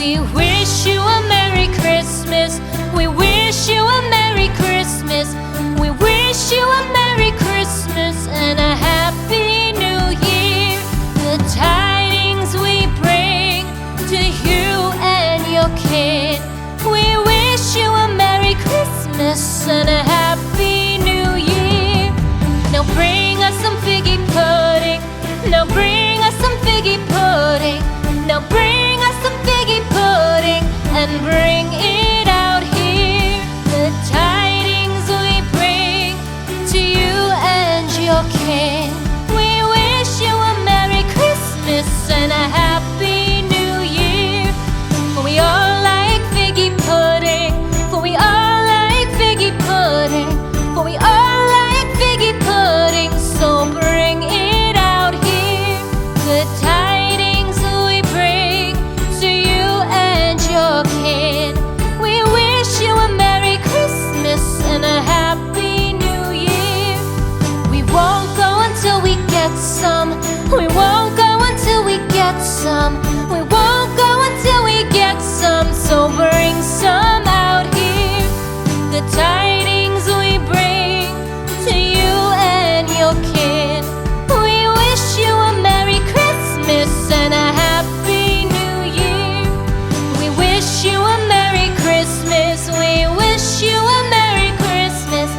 We wish you a Merry Christmas. We wish you a Merry Christmas. We wish you a Merry Christmas and a Happy New Year. The tidings we bring to you and your kid. We wish you a Merry Christmas and a Happy New Year. Now bring us some figgy pudding. Now bring us some figgy pudding. Now bring us some figgy pudding and bring it out here. The tidings we bring to you and your king. We wish you a Merry Christmas and a Happy New Year. For we all like figgy pudding. For we all like figgy pudding. For we all like figgy pudding. So bring it out here. The tidings we bring to you and your kid. We wish you a Merry Christmas and a Happy New Year. We won't go until we get some. We won't go until we get some. We won't go until we get some. So bring some out here. The tidings we bring to you and your kid. We wish you a Merry Christmas and a Happy New Year. We wish you a Merry Christmas. We wish you a Merry Christmas.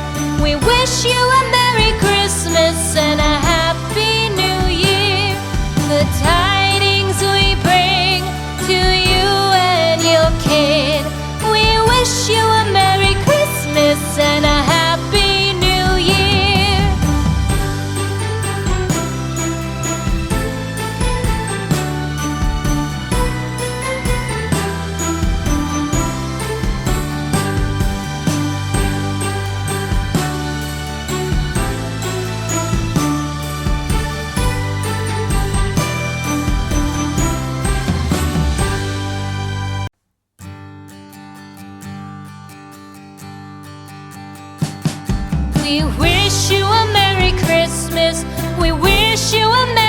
We wish you a Merry Christmas and a Happy New Year. The tidings we bring to you and your kid. We wish you a Merry Christmas and a Happy New Year. We wish you a Merry Christmas. We wish you a Merry